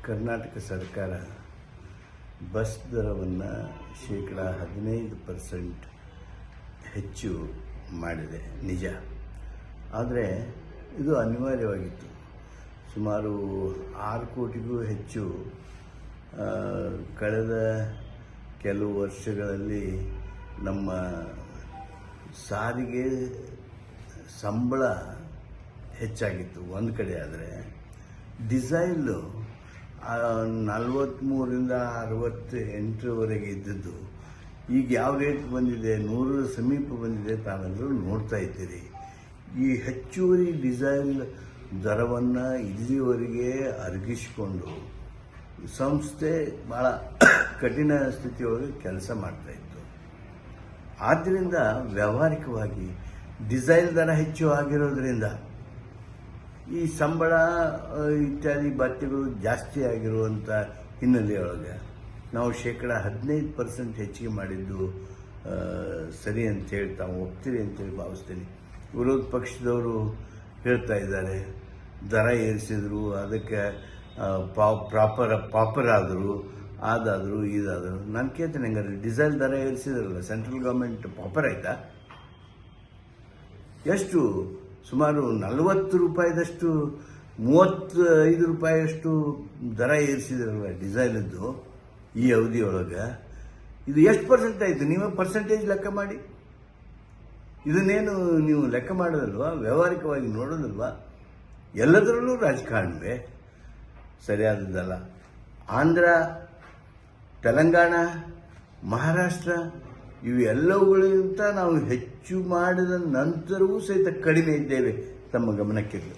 ಕರ್ನಾಟಕ ಸರ್ಕಾರ ಬಸ್ ದರವನ್ನು ಶೇಕಡ 15% ಹೆಚ್ಚು ಮಾಡಿದೆ ನಿಜ. ಆದರೆ ಇದು ಅನಿವಾರ್ಯವಾಗಿತ್ತು. ಸುಮಾರು 6 ಕೋಟಿಗೂ ಹೆಚ್ಚು ಕಳೆದ ಕೆಲವು ವರ್ಷಗಳಲ್ಲಿ ನಮ್ಮ ಸಾರಿಗೆ ಸಂಬಳ ಹೆಚ್ಚಾಗಿತ್ತು ಒಂದು ಕಡೆ. ಆದರೆ ಡಿಸೈಲು 43ರಿಂದ 68ವರೆಗೆ ಇದ್ದದ್ದು ಈಗ ಯಾವ ರೇಟ್ ಬಂದಿದೆ, 100 ಸಮೀಪ ಬಂದಿದೆ. ತಾವೆಲ್ಲರೂ ನೋಡ್ತಾ ಇದ್ದೀರಿ. ಈ ಹೆಚ್ಚುವರಿ ಡಿಸೈಲ್ ದರವನ್ನು ಇಲ್ಲಿಯವರೆಗೆ ಅರಗಿಸಿಕೊಂಡು ಸಂಸ್ಥೆ ಭಾಳ ಕಠಿಣ ಸ್ಥಿತಿಯೊಳಗೆ ಕೆಲಸ ಮಾಡ್ತಾಯಿತ್ತು. ಆದ್ದರಿಂದ ವ್ಯಾವಹಾರಿಕವಾಗಿ ಡಿಸೈಲ್ ದರ ಹೆಚ್ಚು ಆಗಿರೋದ್ರಿಂದ ಈ ಸಂಬಳ ಇತ್ಯಾದಿ ಭತ್ಯೆಗಳು ಜಾಸ್ತಿ ಆಗಿರುವಂಥ ಹಿನ್ನೆಲೆಯೊಳಗೆ ನಾವು ಶೇಕಡ 15% ಹೆಚ್ಚಿಗೆ ಮಾಡಿದ್ದು ಸರಿ ಅಂತೇಳಿ ತಾವು ಒಪ್ತೀರಿ ಅಂತೇಳಿ ಭಾವಿಸ್ತೀನಿ. ವಿರೋಧ ಪಕ್ಷದವರು ಹೇಳ್ತಾ ಇದ್ದಾರೆ ದರ ಏರಿಸಿದ್ರು, ಅದಕ್ಕೆ ಪಾಪರ್ ಆದರು, ಅದಾದರು ಇದಾದರು. ನಾನು ಕೇಳ್ತೇನೆ, ಹಂಗಾರೆ ಡಿಸೈಲ್ ದರ ಏರಿಸಿದ್ರಲ್ಲ, ಸೆಂಟ್ರಲ್ ಗೌರ್ಮೆಂಟ್ ಪಾಪರ್ ಆಯ್ತಾ? ಎಷ್ಟು? ಸುಮಾರು 40 ರೂಪಾಯಿದಷ್ಟು, 35 ರೂಪಾಯಿಯಷ್ಟು ದರ ಏರಿಸಿದ್ರಲ್ಲ ಡಿಸೈಲದ್ದು ಈ ಅವಧಿಯೊಳಗೆ. ಇದು ಎಷ್ಟು ಪರ್ಸೆಂಟ್ ಆಯಿತು? ನೀವೇ ಪರ್ಸೆಂಟೇಜ್ ಲೆಕ್ಕ ಮಾಡಿ. ಇದನ್ನೇನು ನೀವು ಲೆಕ್ಕ ಮಾಡೋದಲ್ವಾ? ವ್ಯಾವಹಾರಿಕವಾಗಿ ನೋಡೋದಲ್ವಾ? ಎಲ್ಲದರಲ್ಲೂ ರಾಜಕಾರಣವೇ ಸರಿಯಾದದ್ದಲ್ಲ. ಆಂಧ್ರ, ತೆಲಂಗಾಣ, ಮಹಾರಾಷ್ಟ್ರ ಇವೆಲ್ಲವುಗಳಿಗಿಂತ ನಾವು ಹೆಚ್ಚು ಮಾಡಿದ ನಂತರವೂ ಸಹಿತ ಕಡಿಮೆ ಇದ್ದೇವೆ. ತಮ್ಮ ಗಮನಕ್ಕಿರಲಿ.